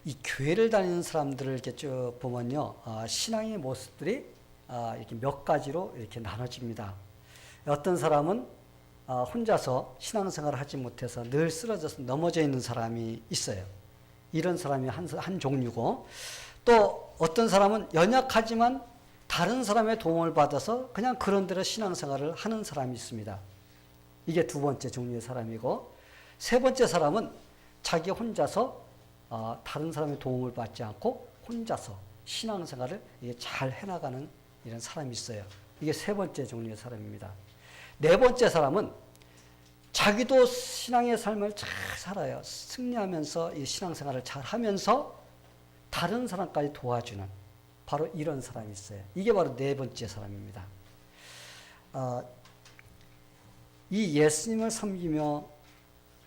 이 교회를 다니는 사람들을 이렇게 쭉 보면요, 신앙의 모습들이 이렇게 몇 가지로 이렇게 나눠집니다. 어떤 사람은 혼자서 신앙생활을 하지 못해서 늘 쓰러져서 넘어져 있는 사람이 있어요. 이런 사람이 한 종류고, 또 어떤 사람은 연약하지만 다른 사람의 도움을 받아서 그냥 그런 대로 신앙생활을 하는 사람이 있습니다. 이게 두 번째 종류의 사람이고, 세 번째 사람은 자기 혼자서 다른 사람의 도움을 받지 않고 혼자서 신앙생활을 잘 해나가는 이런 사람이 있어요. 이게 세 번째 종류의 사람입니다. 네 번째 사람은 자기도 신앙의 삶을 잘 살아요. 승리하면서 이 신앙생활을 잘 하면서 다른 사람까지 도와주는 바로 이런 사람이 있어요. 이게 바로 네 번째 사람입니다. 이 예수님을 섬기며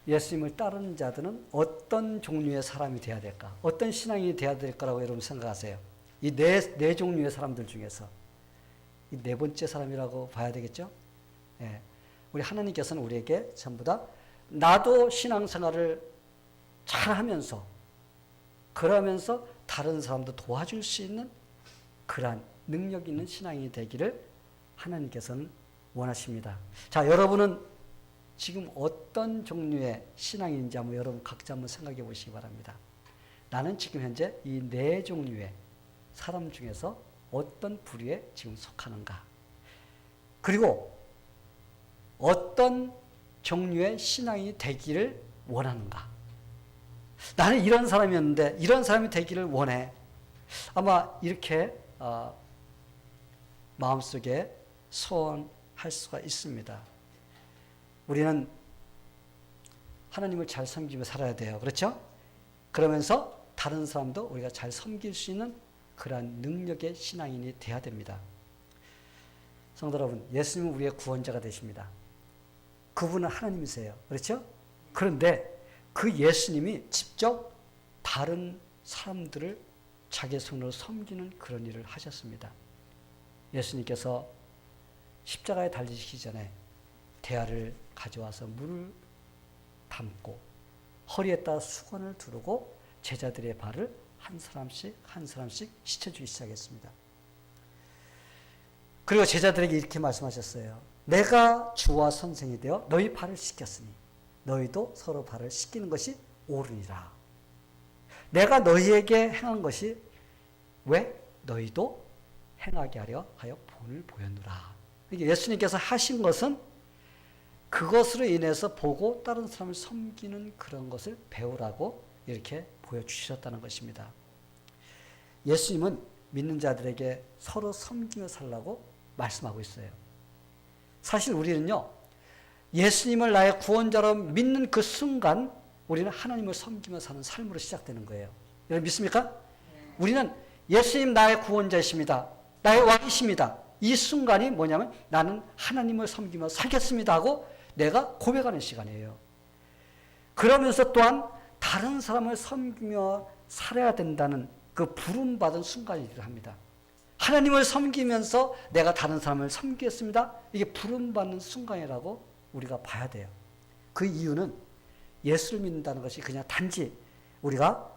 예수님을 따르는 자들은 어떤 종류의 사람이 돼야 될까? 어떤 신앙이 돼야 될 거라고 여러분 생각하세요? 이 네 종류의 사람들 중에서 이 네 번째 사람이라고 봐야 되겠죠? 예. 우리 하나님께서는 우리에게 전부 다 나도 신앙생활을 잘하면서 그러면서 다른 사람도 도와줄 수 있는 그러한 능력 있는 신앙이 되기를 하나님께서는 원하십니다. 자, 여러분은 지금 어떤 종류의 신앙인지 한번 여러분 각자 한번 생각해 보시기 바랍니다. 나는 지금 현재 이 네 종류의 사람 중에서 어떤 부류에 지금 속하는가? 그리고 어떤 종류의 신앙이 되기를 원하는가? 나는 이런 사람이었는데 이런 사람이 되기를 원해. 아마 이렇게 마음속에 소원할 수가 있습니다. 우리는 하나님을 잘 섬기며 살아야 돼요. 그렇죠? 그러면서 다른 사람도 우리가 잘 섬길 수 있는 그러한 능력의 신앙인이 돼야 됩니다. 성도 여러분, 예수님은 우리의 구원자가 되십니다. 그분은 하나님이세요. 그렇죠? 그런데 그 예수님이 직접 다른 사람들을 자기 손으로 섬기는 그런 일을 하셨습니다. 예수님께서 십자가에 달리시기 전에 대야를 가져와서 물을 담고 허리에다 수건을 두르고 제자들의 발을 한 사람씩 씻어주기 시작했습니다. 그리고 제자들에게 이렇게 말씀하셨어요. 내가 주와 선생이 되어 너희 발을 씻겼으니 너희도 서로 발을 씻기는 것이 옳으니라. 내가 너희에게 행한 것이 왜 너희도 행하게 하려 하여 본을 보였노라. 예수님께서 하신 것은 그것으로 인해서 보고 다른 사람을 섬기는 그런 것을 배우라고 이렇게 보여주셨다는 것입니다. 예수님은 믿는 자들에게 서로 섬기며 살라고 말씀하고 있어요. 사실 우리는요, 예수님을 나의 구원자로 믿는 그 순간 우리는 하나님을 섬기며 사는 삶으로 시작되는 거예요. 여러분 믿습니까? 우리는 예수님 나의 구원자이십니다. 나의 왕이십니다. 이 순간이 뭐냐면 나는 하나님을 섬기며 살겠습니다 하고 내가 고백하는 시간이에요. 그러면서 또한 다른 사람을 섬기며 살아야 된다는 그 부름받은 순간이기도 합니다. 하나님을 섬기면서 내가 다른 사람을 섬기겠습니다. 이게 부름받는 순간이라고 우리가 봐야 돼요. 그 이유는 예수를 믿는다는 것이 그냥 단지 우리가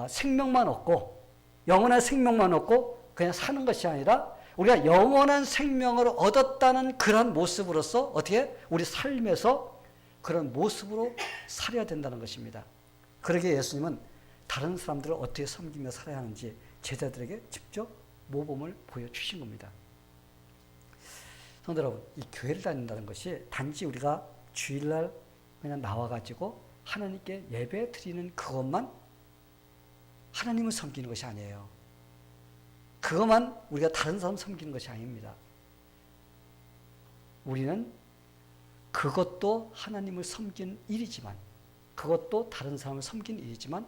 생명만 얻고 영원한 생명만 얻고 그냥 사는 것이 아니라 우리가 영원한 생명을 얻었다는 그런 모습으로서 어떻게 우리 삶에서 그런 모습으로 살아야 된다는 것입니다. 그러기에 예수님은 다른 사람들을 어떻게 섬기며 살아야 하는지 제자들에게 직접 모범을 보여주신 겁니다. 성도 여러분, 이 교회를 다닌다는 것이 단지 우리가 주일날 그냥 나와가지고 하나님께 예배 드리는 그것만 하나님을 섬기는 것이 아니에요. 그것만 우리가 다른 사람 섬기는 것이 아닙니다. 우리는 그것도 하나님을 섬기는 일이지만, 그것도 다른 사람을 섬기는 일이지만,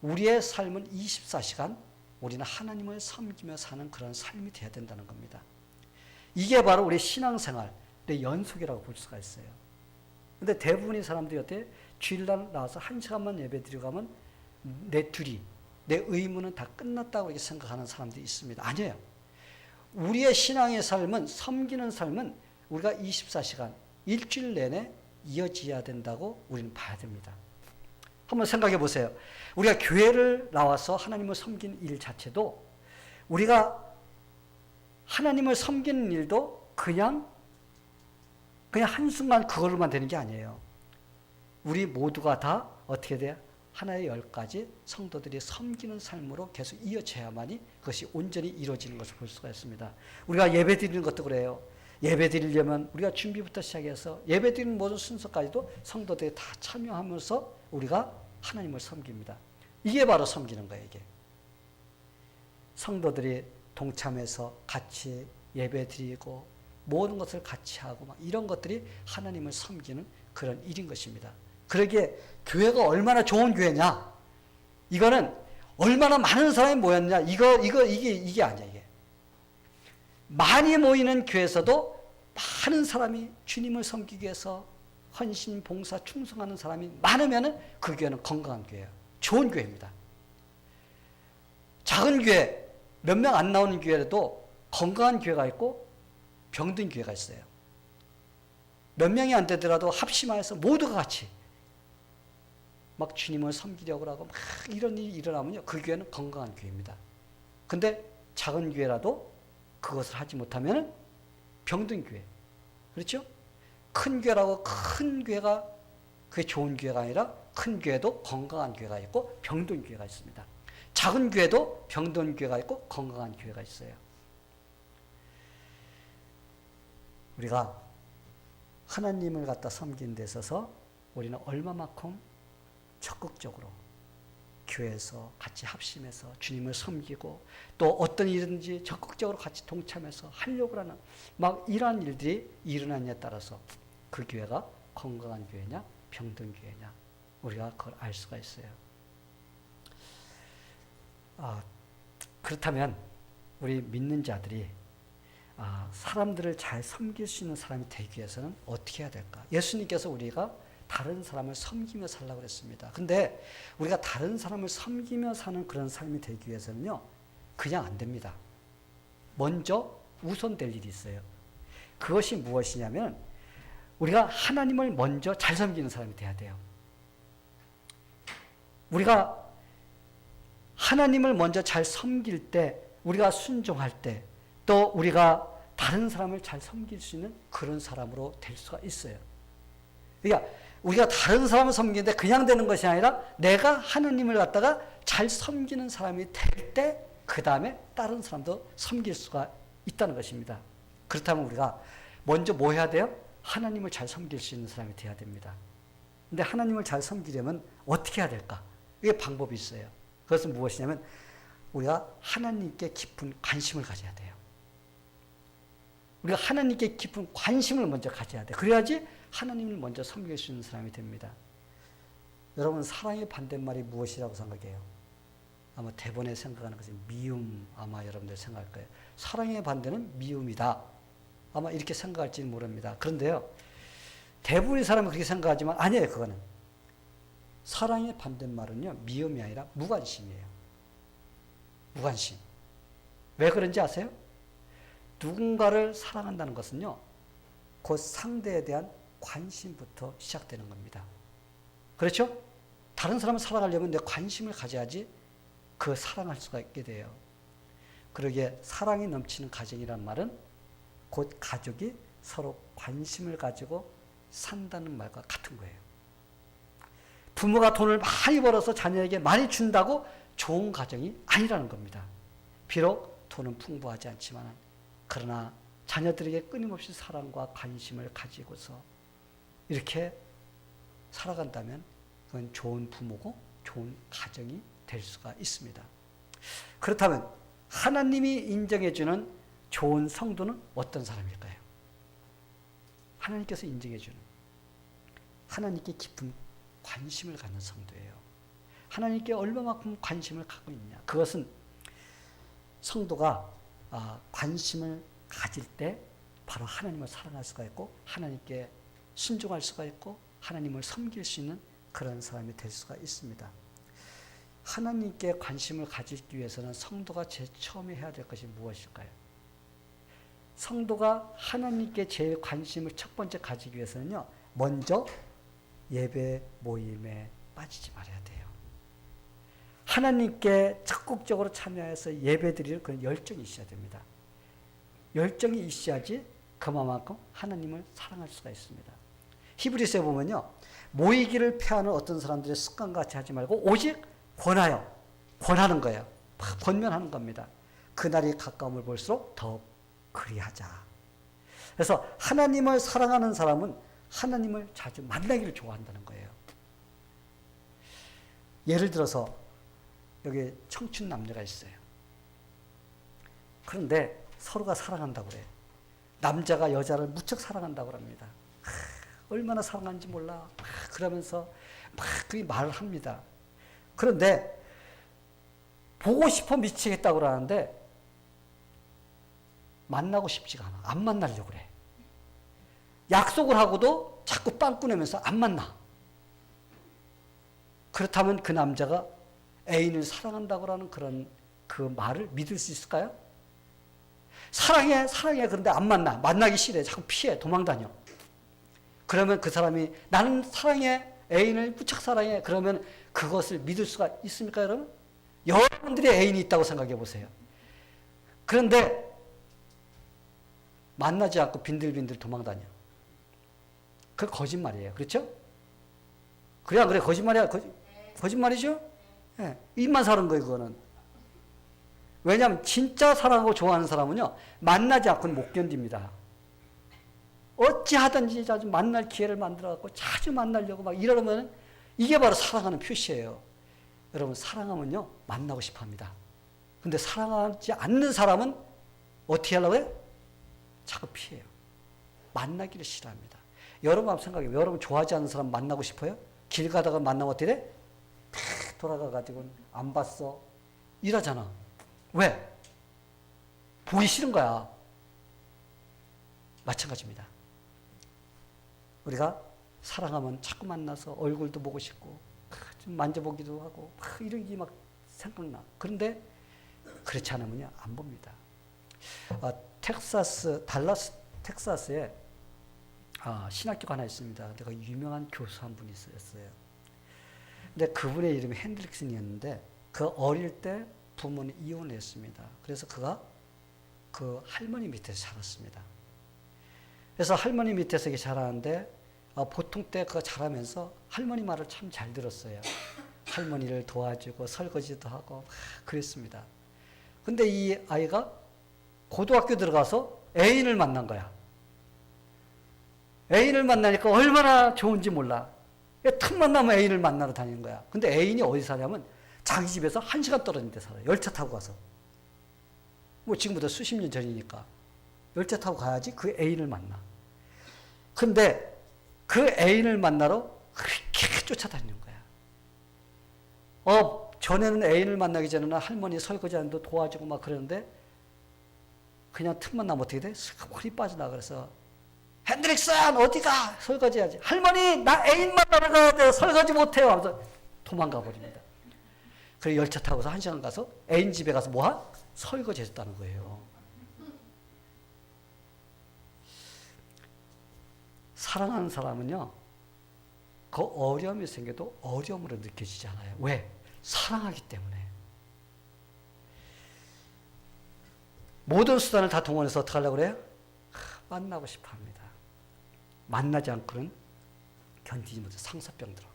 우리의 삶은 24시간 우리는 하나님을 섬기며 사는 그런 삶이 되어야 된다는 겁니다. 이게 바로 우리 신앙생활의 연속이라고 볼 수가 있어요. 근데 대부분의 사람들이 어때? 주일날 나와서 1시간만 예배 드리고 가면 내 의무는 다 끝났다고 이렇게 생각하는 사람들이 있습니다. 아니에요. 우리의 신앙의 삶은, 섬기는 삶은 우리가 24시간, 일주일 내내 이어져야 된다고 우리는 봐야 됩니다. 한번 생각해 보세요. 우리가 교회를 나와서 하나님을 섬기는 일 자체도 우리가 하나님을 섬기는 일도 그냥 한순간 그걸로만 되는 게 아니에요. 우리 모두가 다 어떻게 돼요? 하나의 10가지 성도들이 섬기는 삶으로 계속 이어져야만이 그것이 온전히 이루어지는 것을 볼 수가 있습니다. 우리가 예배 드리는 것도 그래요. 예배 드리려면 우리가 준비부터 시작해서 예배 드리는 모든 순서까지도 성도들이 다 참여하면서 우리가 하나님을 섬깁니다. 이게 바로 섬기는 거예요. 이게 성도들이 동참해서 같이 예배 드리고 모든 것을 같이 하고 막 이런 것들이 하나님을 섬기는 그런 일인 것입니다. 그러기에 교회가 얼마나 좋은 교회냐, 이거는 얼마나 많은 사람이 모였냐, 이게 아니야. 이게 많이 모이는 교회에서도 많은 사람이 주님을 섬기기 위해서 헌신, 봉사, 충성하는 사람이 많으면 그 교회는 건강한 교회예요. 좋은 교회입니다. 작은 교회, 몇 명 안 나오는 교회라도 건강한 교회가 있고 병든 교회가 있어요. 몇 명이 안 되더라도 합심하여서 모두가 같이 막 주님을 섬기려고 하고 막 이런 일이 일어나면요, 그 교회는 건강한 교회입니다. 근데 작은 교회라도 그것을 하지 못하면 병든 교회. 그렇죠? 큰 교회라고 큰 교회가 그게 좋은 교회가 아니라 큰 교회도 건강한 교회가 있고 병든 교회가 있습니다. 작은 교회도 병든 교회가 있고 건강한 교회가 있어요. 우리가 하나님을 갖다 섬기는 데 있어서 우리는 얼마만큼 적극적으로 교회에서 같이 합심해서 주님을 섬기고 또 어떤 일이든지 적극적으로 같이 동참해서 하려고 하는 막 이러한 일들이 일어나냐에 따라서 그 교회가 건강한 교회냐 병든 교회냐 우리가 그걸 알 수가 있어요. 그렇다면 우리 믿는 자들이 사람들을 잘 섬길 수 있는 사람이 되기 위해서는 어떻게 해야 될까? 예수님께서 우리가 다른 사람을 섬기며 살라고 그랬습니다. 근데 우리가 다른 사람을 섬기며 사는 그런 삶이 되기 위해서는요, 그냥 안 됩니다. 먼저 우선될 일이 있어요. 그것이 무엇이냐면 우리가 하나님을 먼저 잘 섬기는 사람이 돼야 돼요. 우리가 하나님을 먼저 잘 섬길 때, 우리가 순종할 때, 또 우리가 다른 사람을 잘 섬길 수 있는 그런 사람으로 될 수가 있어요. 그러니까 우리가 다른 사람을 섬기는데 그냥 되는 것이 아니라 내가 하나님을 갖다가 잘 섬기는 사람이 될 때 그 다음에 다른 사람도 섬길 수가 있다는 것입니다. 그렇다면 우리가 먼저 뭐 해야 돼요? 하나님을 잘 섬길 수 있는 사람이 돼야 됩니다. 근데 하나님을 잘 섬기려면 어떻게 해야 될까? 이게 방법이 있어요. 그것은 무엇이냐면 우리가 하나님께 깊은 관심을 가져야 돼요. 우리가 하나님께 깊은 관심을 먼저 가져야 돼요. 그래야지 하나님을 먼저 섬길 수 있는 사람이 됩니다. 여러분, 사랑의 반대말이 무엇이라고 생각해요? 아마 대본에 생각하는 것은 미움, 아마 여러분들 생각할 거예요. 사랑의 반대는 미움이다. 아마 이렇게 생각할지는 모릅니다. 그런데요, 대부분의 사람은 그렇게 생각하지만 아니에요. 그거는 사랑의 반대말은요, 미움이 아니라 무관심이에요. 무관심. 왜 그런지 아세요? 누군가를 사랑한다는 것은요, 그 상대에 대한 관심부터 시작되는 겁니다. 그렇죠? 다른 사람을 사랑하려면 내 관심을 가져야지 그 사랑할 수가 있게 돼요. 그러기에 사랑이 넘치는 가정이란 말은 곧 가족이 서로 관심을 가지고 산다는 말과 같은 거예요. 부모가 돈을 많이 벌어서 자녀에게 많이 준다고 좋은 가정이 아니라는 겁니다. 비록 돈은 풍부하지 않지만 그러나 자녀들에게 끊임없이 사랑과 관심을 가지고서 이렇게 살아간다면 그건 좋은 부모고 좋은 가정이 될 수가 있습니다. 그렇다면 하나님이 인정해주는 좋은 성도는 어떤 사람일까요? 하나님께서 인정해주는 하나님께 깊은 관심을 갖는 성도예요. 하나님께 얼마만큼 관심을 갖고 있냐. 그것은 성도가 관심을 가질 때 바로 하나님을 사랑할 수가 있고 하나님께 순종할 수가 있고 하나님을 섬길 수 있는 그런 사람이 될 수가 있습니다. 하나님께 관심을 가지기 위해서는 성도가 제일 처음에 해야 될 것이 무엇일까요? 성도가 하나님께 제일 관심을 첫 번째 가지기 위해서는요, 먼저 예배 모임에 빠지지 말아야 돼요. 하나님께 적극적으로 참여해서 예배드리는 그런 열정이 있어야 됩니다. 열정이 있어야지 그만큼 하나님을 사랑할 수가 있습니다. 히브리서에 보면요, 모이기를 패하는 어떤 사람들의 습관같이 하지 말고 오직 권하는 거예요. 권면하는 겁니다. 그날이 가까움을 볼수록 더욱 그리하자. 그래서 하나님을 사랑하는 사람은 하나님을 자주 만나기를 좋아한다는 거예요. 예를 들어서 여기 청춘 남녀가 있어요. 그런데 서로가 사랑한다고 그래요. 남자가 여자를 무척 사랑한다고 합니다. 얼마나 사랑하는지 몰라. 그러면서 막 그 말을 합니다. 그런데 보고 싶어 미치겠다고 그러는데 만나고 싶지가 않아. 안 만나려고 그래. 약속을 하고도 자꾸 빵꾸내면서 안 만나. 그렇다면 그 남자가 애인을 사랑한다고 하는 그런 그 말을 믿을 수 있을까요? 사랑해. 그런데 안 만나. 만나기 싫어. 자꾸 피해. 도망다녀. 그러면 그 사람이 나는 사랑해. 애인을 무척 사랑해. 그러면 그것을 믿을 수가 있습니까, 여러분? 여러분들이 애인이 있다고 생각해 보세요. 그런데 만나지 않고 빈들빈들 도망다녀. 그 거짓말이에요. 그렇죠? 그래, 안 그래? 거짓말이야. 거짓말이죠? 네. 입만 사는 거예요, 그거는. 왜냐하면 진짜 사랑하고 좋아하는 사람은요, 만나지 않고는 못 견딥니다. 어찌 하든지 자주 만날 기회를 만들어갖고 자주 만나려고 막 이러면 이게 바로 사랑하는 표시예요. 여러분, 사랑하면요, 만나고 싶어 합니다. 근데 사랑하지 않는 사람은 어떻게 하려고 해요? 자꾸 피해요. 만나기를 싫어합니다. 여러분 한번 생각해요. 여러분 좋아하지 않는 사람 만나고 싶어요? 길 가다가 만나면 어떻게 돼? 탁 돌아가가지고 안 봤어. 이러잖아. 왜? 보기 싫은 거야. 마찬가지입니다. 우리가 사랑하면 자꾸 만나서 얼굴도 보고 싶고 좀 만져보기도 하고 이런 게 막 생각나. 그런데 그렇지 않으면 안 봅니다. 달라스 텍사스에 신학교가 하나 있습니다. 내가 유명한 교수 한 분이 있었어요. 근데 그분의 이름이 핸드릭슨이었는데 그 어릴 때 부모는 이혼했습니다. 그래서 그가 그 할머니 밑에서 자랐습니다. 그래서 할머니 밑에서 이렇게 자라는데 보통 때 그가 자라면서 할머니 말을 참 잘 들었어요. 할머니를 도와주고 설거지도 하고 그랬습니다. 근데 이 아이가 고등학교 들어가서 애인을 만난 거야. 애인을 만나니까 얼마나 좋은지 몰라. 틈만 나면 애인을 만나러 다니는 거야. 근데 애인이 어디 사냐면 자기 집에서 1시간 떨어진 데 살아요. 열차 타고 가서. 뭐 지금부터 수십 년 전이니까. 열차 타고 가야지 그 애인을 만나. 근데 그 애인을 만나러 그렇게 쫓아다니는 거야. 전에는 애인을 만나기 전에는 할머니 설거지하는데 도와주고 막 그러는데 그냥 틈만 나면 어떻게 돼? 허리 빠져나가. 그래서 핸드릭슨 어디가? 설거지해야지. 할머니 나 애인 만나러 가야 돼. 설거지 못해요. 하면서 도망가 버립니다. 그래서 열차 타고서 1시간 가서 애인 집에 가서 뭐하? 설거지 했다는 거예요. 사랑하는 사람은요, 그 어려움이 생겨도 어려움으로 느껴지지 않아요. 왜? 사랑하기 때문에. 모든 수단을 다 동원해서 어떻게 하려고 그래요? 만나고 싶어 합니다. 만나지 않고는 견디지 못해 상사병 들어.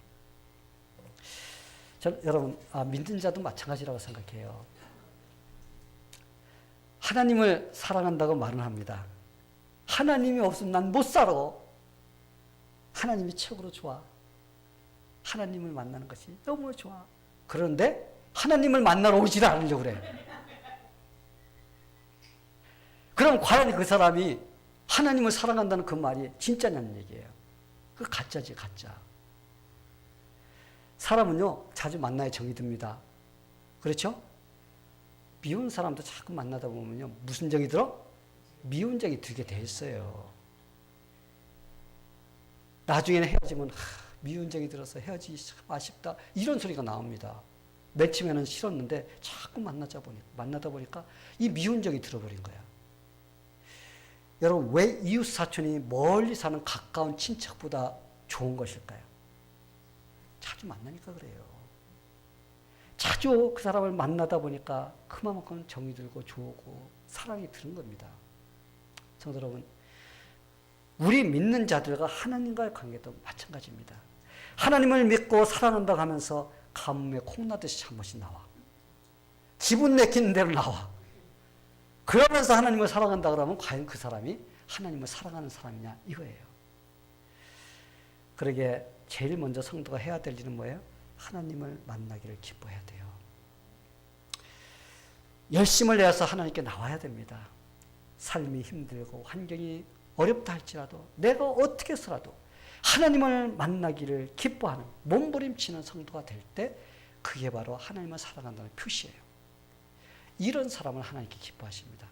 여러분, 믿는 자도 마찬가지라고 생각해요. 하나님을 사랑한다고 말은 합니다. 하나님이 없으면 난 못 살아. 하나님이 최고로 좋아. 하나님을 만나는 것이 너무 좋아. 그런데 하나님을 만나러 오지 않으려고 그래. 그럼 과연 그 사람이 하나님을 사랑한다는 그 말이 진짜냐는 얘기예요. 그 가짜지, 가짜. 사람은요, 자주 만나야 정이 듭니다. 그렇죠? 미운 사람도 자꾸 만나다 보면요, 무슨 정이 들어? 미운 정이 들게 돼 있어요. 나중에는 헤어지면 미운 정이 들어서 헤어지기 참 아쉽다. 이런 소리가 나옵니다. 맨 처음에는 싫었는데 자꾸 만나다 보니까 이 미운 정이 들어버린 거야. 여러분, 왜 이웃 사촌이 멀리 사는 가까운 친척보다 좋은 것일까요? 자주 만나니까 그래요. 자주 그 사람을 만나다 보니까 그만큼 정이 들고 좋고 사랑이 드는 겁니다. 성도 여러분, 우리 믿는 자들과 하나님과의 관계도 마찬가지입니다. 하나님을 믿고 사랑한다고 하면서 가뭄에 콩나듯이 한 번씩 나와. 기분 내키는 대로 나와. 그러면서 하나님을 사랑한다 그러면 과연 그 사람이 하나님을 사랑하는 사람이냐 이거예요. 그러게 제일 먼저 성도가 해야 될 일은 뭐예요? 하나님을 만나기를 기뻐해야 돼요. 열심을 내서 하나님께 나와야 됩니다. 삶이 힘들고 환경이 어렵다 할지라도 내가 어떻게 해서라도 하나님을 만나기를 기뻐하는 몸부림치는 성도가 될 때 그게 바로 하나님을 사랑한다는 표시예요. 이런 사람을 하나님께 기뻐하십니다.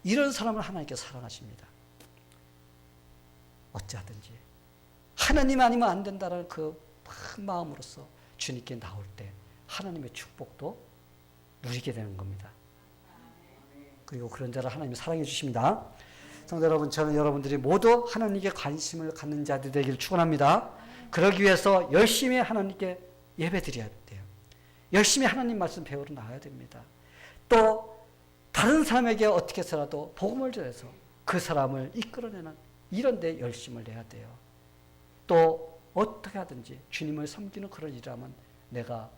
이런 사람을 하나님께 사랑하십니다. 어찌하든지 하나님 아니면 안 된다는 그 큰 마음으로서 주님께 나올 때 하나님의 축복도 누리게 되는 겁니다. 그리고 그런 자를 하나님이 사랑해 주십니다. 성도 여러분, 저는 여러분들이 모두 하나님께 관심을 갖는 자들이 되기를 축원합니다. 그러기 위해서 열심히 하나님께 예배드려야 돼요. 열심히 하나님 말씀 배우러 나와야 됩니다. 또 다른 사람에게 어떻게 해서라도 복음을 전해서 그 사람을 이끌어내는 이런 데 열심을 내야 돼요. 또 어떻게 하든지 주님을 섬기는 그런 일이라면 내가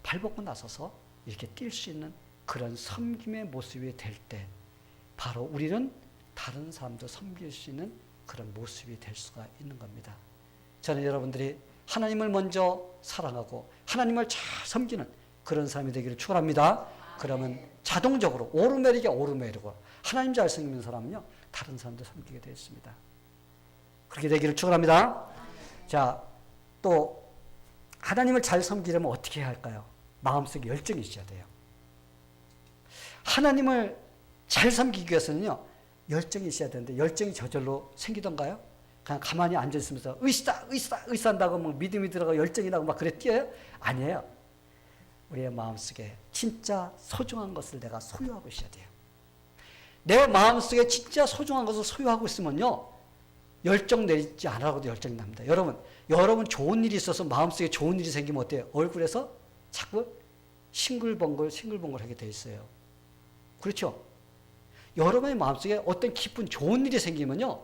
발벗고 나서서 이렇게 뛸 수 있는 그런 섬김의 모습이 될 때 바로 우리는 다른 사람도 섬길 수 있는 그런 모습이 될 수가 있는 겁니다. 저는 여러분들이 하나님을 먼저 사랑하고 하나님을 잘 섬기는 그런 사람이 되기를 축원합니다. 그러면 자동적으로 오르메리고 하나님 잘 섬기는 사람은요 다른 사람도 섬기게 되어 있습니다. 그렇게 되기를 축원합니다. 자, 또 하나님을 잘 섬기려면 어떻게 해야 할까요? 마음속에 열정이 있어야 돼요. 하나님을 잘 섬기기 위해서는요 열정이 있어야 되는데 열정이 저절로 생기던가요? 그냥 가만히 앉아 있으면서 의사한다고 막 믿음이 들어가고 열정이 나고 막 그래 뛰어요? 아니에요. 우리의 마음속에 진짜 소중한 것을 내가 소유하고 있어야 돼요. 내 마음속에 진짜 소중한 것을 소유하고 있으면요 열정 내지 않으라고도 열정이 납니다. 여러분 좋은 일이 있어서 마음속에 좋은 일이 생기면 어때요? 얼굴에서 자꾸 싱글벙글 하게 돼 있어요. 그렇죠? 여러분의 마음속에 어떤 기쁜 좋은 일이 생기면요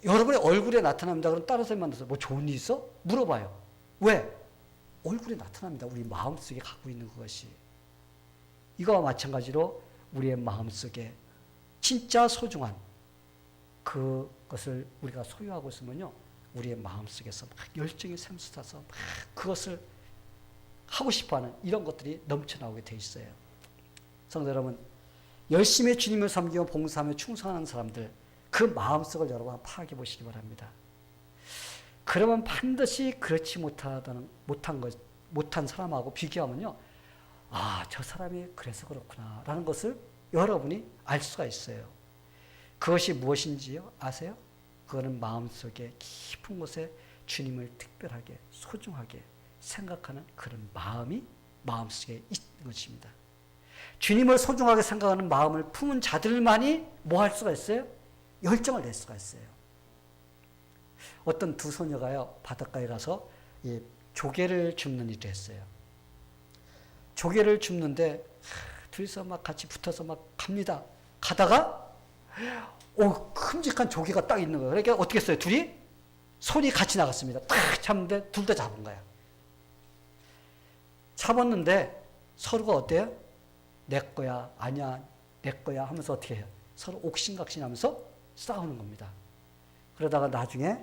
여러분의 얼굴에 나타납니다. 그럼 다른 사람 만나서 뭐 좋은 일 있어? 물어봐요. 왜? 얼굴에 나타납니다. 우리 마음속에 갖고 있는 그것이. 이거와 마찬가지로 우리의 마음속에 진짜 소중한 그것을 우리가 소유하고 있으면요 우리의 마음속에서 막 열정이 샘솟아서 막 그것을 하고 싶어하는 이런 것들이 넘쳐나오게 돼 있어요. 성도 여러분, 열심히 주님을 섬기고 봉사하며 충성하는 사람들 그 마음속을 여러분 파악해 보시기 바랍니다. 그러면 반드시 그렇지 못한 사람하고 비교하면요 아, 저 사람이 그래서 그렇구나 라는 것을 여러분이 알 수가 있어요. 그것이 무엇인지요? 아세요? 그거는 마음속에 깊은 곳에 주님을 특별하게 소중하게 생각하는 그런 마음이 마음속에 있는 것입니다. 주님을 소중하게 생각하는 마음을 품은 자들만이 뭐 할 수가 있어요? 열정을 낼 수가 있어요. 어떤 두 소녀가요 바닷가에 가서 이 조개를 줍는 일을 했어요. 조개를 줍는데 둘이서 막 같이 붙어서 막 갑니다. 가다가 큼직한 조개가 딱 있는 거예요. 그러니까 어떻게 했어요? 둘이 손이 같이 나갔습니다. 딱 잡는데 둘 다 잡은 거예요. 잡았는데 서로가 어때요? 내 거야, 아니야, 내 거야 하면서 어떻게 해요? 서로 옥신각신 하면서 싸우는 겁니다. 그러다가 나중에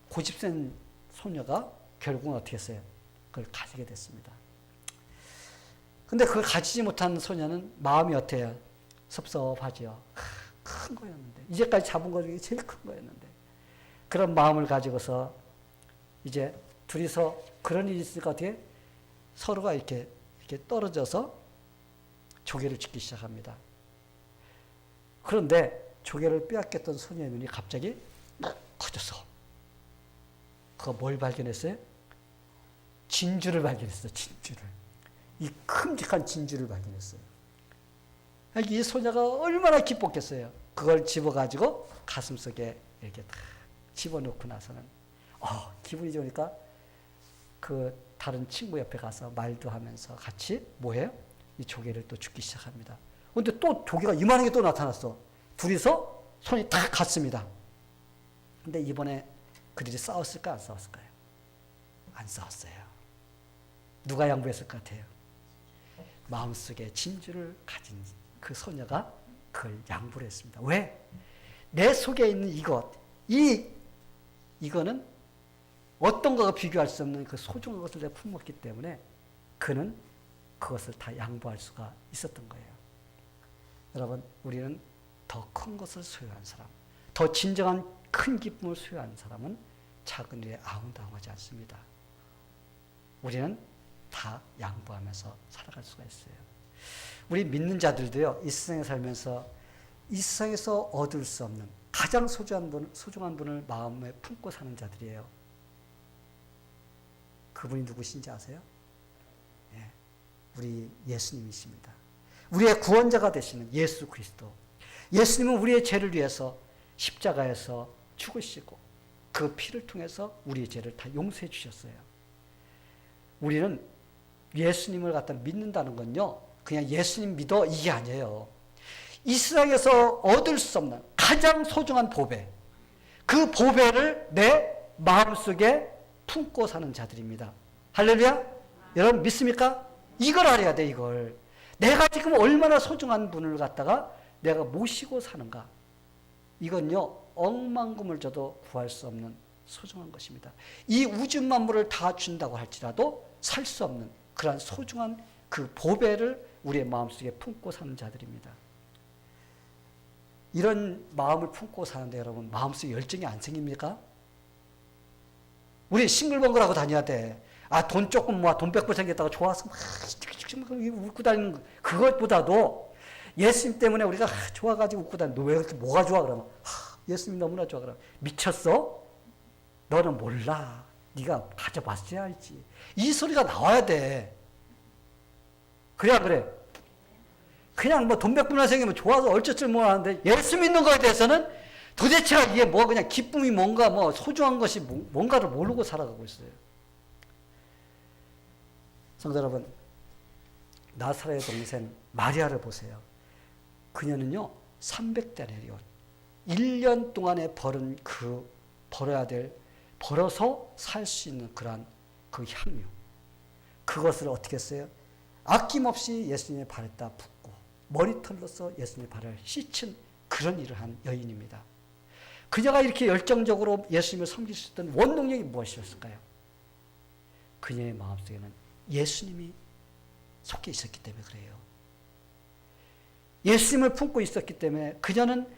고집센 소녀가 결국은 어떻게 했어요? 그걸 가지게 됐습니다. 근데 그걸 가지지 못한 소녀는 마음이 어때요? 섭섭하지요. 큰 거였는데 이제까지 잡은 것 중에 제일 큰 거였는데 그런 마음을 가지고서 이제 둘이서 그런 일이 있으니까 어떻게 서로가 이렇게 떨어져서 조개를 줍기 시작합니다. 그런데 조개를 빼앗겼던 소녀의 눈이 갑자기 커져서 그거 뭘 발견했어요? 진주를 발견했어요. 진주를. 이 큼직한 진주를 발견했어요. 이 소녀가 얼마나 기뻤겠어요. 그걸 집어가지고 가슴속에 이렇게 딱 집어넣고 나서는 기분이 좋으니까 그 다른 친구 옆에 가서 말도 하면서 같이 뭐해요? 이 조개를 또 줍기 시작합니다. 근데 또 조개가 이만한 게 또 나타났어. 둘이서 손이 탁 갔습니다. 근데 이번에 그들이 싸웠을까 안 싸웠을까요? 안 싸웠어요. 누가 양보했을 것 같아요? 마음속에 진주를 가진 그 소녀가 그걸 양보를 했습니다. 왜? 내 속에 있는 이거는 어떤 거가 비교할 수 없는 그 소중한 것을 내가 품었기 때문에 그는 그것을 다 양보할 수가 있었던 거예요. 여러분, 우리는 더 큰 것을 소유한 사람, 더 진정한 큰 기쁨을 소유한 사람은 작은 일에 아웅다웅하지 않습니다. 우리는 다 양보하면서 살아갈 수가 있어요. 우리 믿는 자들도요, 이 세상에 살면서 이 세상에서 얻을 수 없는 가장 소중한 분을 마음에 품고 사는 자들이에요. 그분이 누구신지 아세요? 예, 우리 예수님이십니다. 우리의 구원자가 되시는 예수 그리스도. 예수님은 우리의 죄를 위해서 십자가에서 죽으시고 그 피를 통해서 우리의 죄를 다 용서해 주셨어요. 우리는 예수님을 갖다 믿는다는 건요, 그냥 예수님 믿어 이게 아니에요. 이 세상에서 얻을 수 없는 가장 소중한 보배, 그 보배를 내 마음속에 품고 사는 자들입니다. 할렐루야? 여러분 믿습니까? 이걸 알아야 돼, 이걸. 내가 지금 얼마나 소중한 분을 갖다가 내가 모시고 사는가. 이건요, 억만금을 줘도 구할 수 없는 소중한 것입니다. 이 우주 만물을 다 준다고 할지라도 살 수 없는 그러한 소중한 그 보배를 우리의 마음속에 품고 사는 자들입니다. 이런 마음을 품고 사는데 여러분, 마음속에 열정이 안 생깁니까? 우리 싱글벙글하고 다녀야 돼. 아, 돈 조금 모아, 돈 100불 생겼다고 좋아서 막 웃고 다니는 그것보다도 예수님 때문에 우리가 좋아가지고 웃고 다니는, 너 왜 그렇게 뭐가 좋아? 그러면 예수님 너무나 좋아. 그러면 미쳤어? 너는 몰라. 네가 가져봤어야 알지. 이 소리가 나와야 돼. 그래야 그래. 그냥 뭐 돈 100불만 생기면 좋아서 얼쩔 줄 모르는데 예수 믿는 거에 대해서는 도대체 이게 뭐 그냥 기쁨이 뭔가 뭐 소중한 것이 뭔가를 모르고 살아가고 있어요. 성도 여러분, 나사렛의 동생 마리아를 보세요. 그녀는요 300데나리온 1년 동안에 벌어서 살 수 있는 그러한 그 향유, 그것을 어떻게 했어요? 아낌없이 예수님의 발에다 붓고 머리털로서 예수님의 발을 씻은 그런 일을 한 여인입니다. 그녀가 이렇게 열정적으로 예수님을 섬길 수 있던 원동력이 무엇이었을까요? 그녀의 마음속에는 예수님이 속해 있었기 때문에 그래요. 예수님을 품고 있었기 때문에 그녀는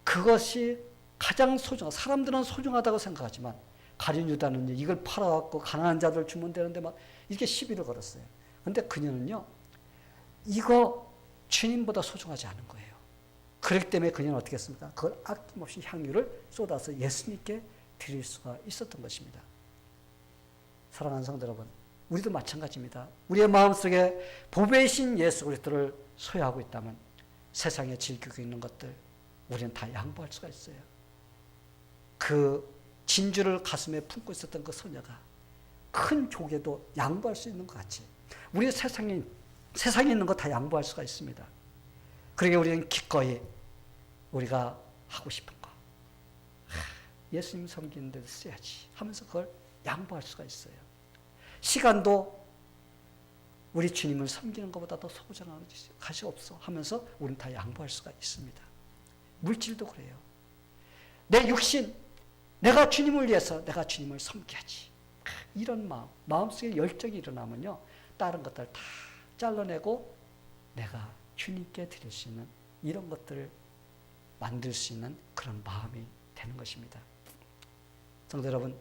그것이 가장 소중한, 사람들은 소중하다고 생각하지만 가룟 유다는 이걸 팔아갖고 가난한 자들 주면 되는데 막 이렇게 시비를 걸었어요. 그런데 그녀는요, 이거 주님보다 소중하지 않은 거예요. 그렇기 때문에 그녀는 어떻게 했습니까? 그걸 아낌없이 향유를 쏟아서 예수님께 드릴 수가 있었던 것입니다. 사랑하는 성도 여러분, 우리도 마찬가지입니다. 우리의 마음속에 보배이신 예수 그리스도를 소유하고 있다면 세상에 즐기고 있는 것들 우리는 다 양보할 수가 있어요. 그 진주를 가슴에 품고 있었던 그 소녀가 큰 조개도 양보할 수 있는 것 같이 우리 세상에 있는 거 다 양보할 수가 있습니다. 그러게 우리는 기꺼이 우리가 하고 싶은 거, 예수님 섬기는 데도 써야지 하면서 그걸 양보할 수가 있어요. 시간도 우리 주님을 섬기는 것보다 더 소중한 것이 없어 하면서 우리는 다 양보할 수가 있습니다. 물질도 그래요. 내 육신, 내가 주님을 위해서 내가 주님을 섬겨야지. 이런 마음속에 열정이 일어나면요, 다른 것들 다 잘라내고 내가 주님께 드릴 수 있는 이런 것들을 만들 수 있는 그런 마음이 되는 것입니다. 성도 여러분,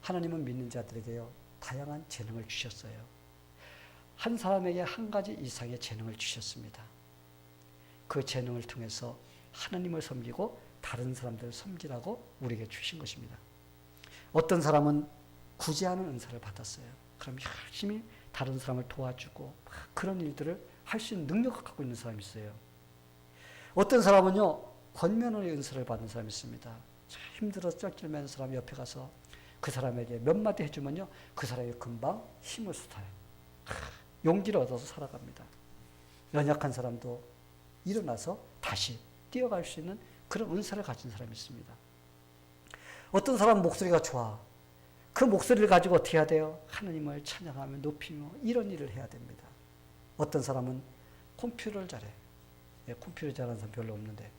하나님은 믿는 자들에게요 다양한 재능을 주셨어요. 한 사람에게 한 가지 이상의 재능을 주셨습니다. 그 재능을 통해서 하나님을 섬기고 다른 사람들을 섬기라고 우리에게 주신 것입니다. 어떤 사람은 구제하는 은사를 받았어요. 그럼 열심히 다른 사람을 도와주고 그런 일들을 할 수 있는 능력을 갖고 있는 사람이 있어요. 어떤 사람은요 권면의 은사를 받은 사람이 있습니다. 힘들어 쩔쩔매는 사람 옆에 가서 그 사람에게 몇 마디 해주면요, 그 사람이 금방 힘을 쏟아요. 용기를 얻어서 살아갑니다. 연약한 사람도 일어나서 다시 뛰어갈 수 있는 그런 은사를 가진 사람이 있습니다. 어떤 사람은 목소리가 좋아. 그 목소리를 가지고 어떻게 해야 돼요? 하나님을 찬양하며 높이며 이런 일을 해야 됩니다. 어떤 사람은 컴퓨터를 잘해. 컴퓨터 잘하는 사람 별로 없는데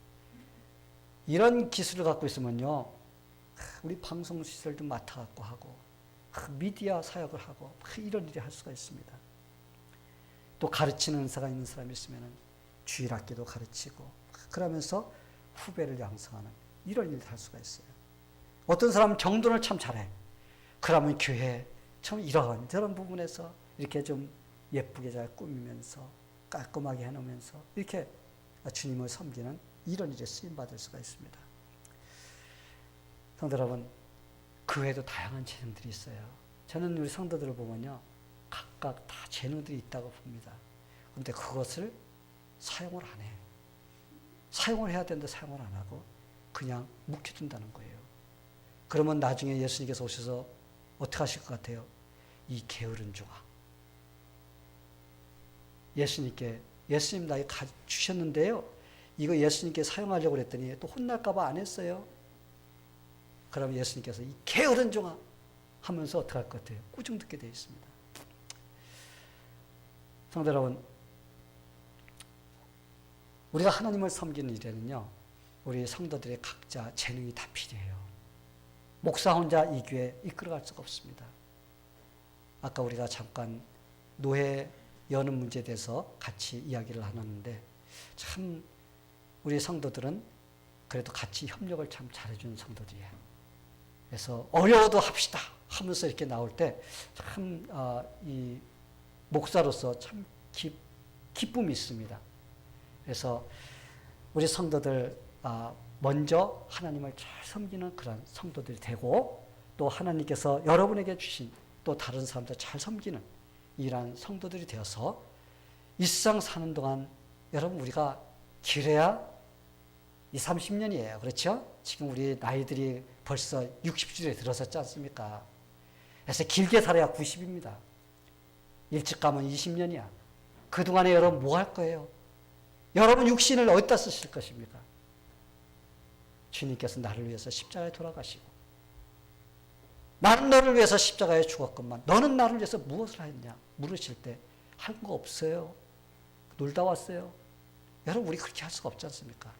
이런 기술을 갖고 있으면요, 우리 방송 시설도 맡아갖고 하고 미디어 사역을 하고 이런 일을 할 수가 있습니다. 또 가르치는 은사가 있는 사람이 있으면 주일학교도 가르치고 그러면서 후배를 양성하는 이런 일을 할 수가 있어요. 어떤 사람은 정돈을 참 잘해. 그러면 교회 참 이런 저런 부분에서 이렇게 좀 예쁘게 잘 꾸미면서 깔끔하게 해놓으면서 이렇게 주님을 섬기는 이런 일에 쓰임받을 수가 있습니다. 성도 여러분, 그 외에도 다양한 재능들이 있어요. 저는 우리 성도들을 보면요, 각각 다 재능들이 있다고 봅니다. 그런데 그것을 사용을 안 해. 사용을 해야 되는데 사용을 안 하고 그냥 묵혀둔다는 거예요. 그러면 나중에 예수님께서 오셔서 어떻게 하실 것 같아요? 이 게으른 종아. 예수님 나에게 주셨는데요, 이거 예수님께 사용하려고 그랬더니 또 혼날까 봐 안 했어요. 그럼 예수님께서 이 게으른 종아 하면서 어떻게 할 것 같아요? 꾸중 듣게 되어 있습니다. 성도 여러분, 우리가 하나님을 섬기는 일에는요, 우리 성도들의 각자 재능이 다 필요해요. 목사 혼자 이 교회 이끌어갈 수가 없습니다. 아까 우리가 잠깐 노예 여는 문제에 대해서 같이 이야기를 나눴는데 참 우리 성도들은 그래도 같이 협력을 참 잘해주는 성도들이에요. 그래서 어려워도 합시다 하면서 이렇게 나올 때 참 이 목사로서 참 기쁨이 있습니다. 그래서 우리 성도들 먼저 하나님을 잘 섬기는 그런 성도들이 되고 또 하나님께서 여러분에게 주신 또 다른 사람들 잘 섬기는 이러한 성도들이 되어서 이 세상 사는 동안 여러분 우리가 길어야 20, 30년이에요. 그렇죠? 지금 우리 나이들이 벌써 60줄에 들어섰지 않습니까? 그래서 길게 살아야 90입니다. 일찍 가면 20년이야. 그동안에 여러분 뭐 할 거예요? 여러분 육신을 어디다 쓰실 것입니까? 주님께서 나를 위해서 십자가에 돌아가시고 나는 너를 위해서 십자가에 죽었건만 너는 나를 위해서 무엇을 하였냐 물으실 때 할 거 없어요. 놀다 왔어요. 여러분 우리 그렇게 할 수가 없지 않습니까?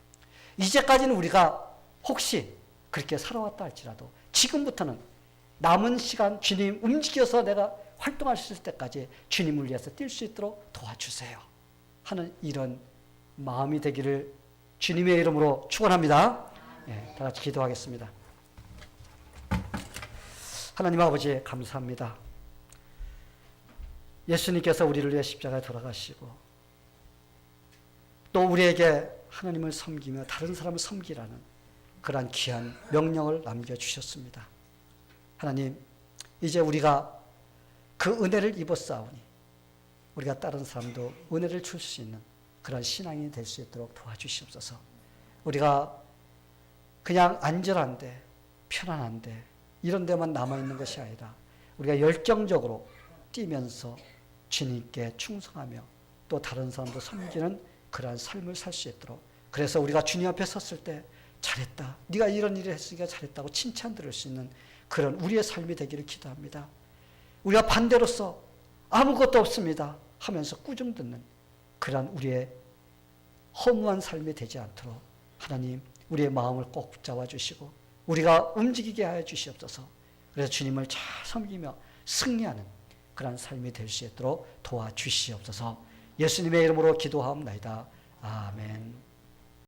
이제까지는 우리가 혹시 그렇게 살아왔다 할지라도 지금부터는 남은 시간 주님 움직여서 내가 활동할 수 있을 때까지 주님을 위해서 뛸 수 있도록 도와주세요 하는 이런 마음이 되기를 주님의 이름으로 축원합니다. 네, 다 같이 기도하겠습니다. 하나님 아버지 감사합니다. 예수님께서 우리를 위해 십자가에 돌아가시고 또 우리에게 하나님을 섬기며 다른 사람을 섬기라는 그러한 귀한 명령을 남겨주셨습니다. 하나님, 이제 우리가 그 은혜를 입었사오니 우리가 다른 사람도 은혜를 줄 수 있는 그런 신앙이 될 수 있도록 도와주시옵소서. 우리가 그냥 안전한데 편안한데 이런 데만 남아있는 것이 아니라 우리가 열정적으로 뛰면서 주님께 충성하며 또 다른 사람도 섬기는 그러한 삶을 살 수 있도록, 그래서 우리가 주님 앞에 섰을 때 잘했다, 네가 이런 일을 했으니까 잘했다고 칭찬 들을 수 있는 그런 우리의 삶이 되기를 기도합니다. 우리가 반대로서 아무것도 없습니다 하면서 꾸중 듣는 그런 우리의 허무한 삶이 되지 않도록 하나님 우리의 마음을 꼭 붙잡아 주시고 우리가 움직이게 하여 주시옵소서. 그래서 주님을 잘 섬기며 승리하는 그런 삶이 될 수 있도록 도와주시옵소서. 예수님의 이름으로 기도하옵나이다. 아멘.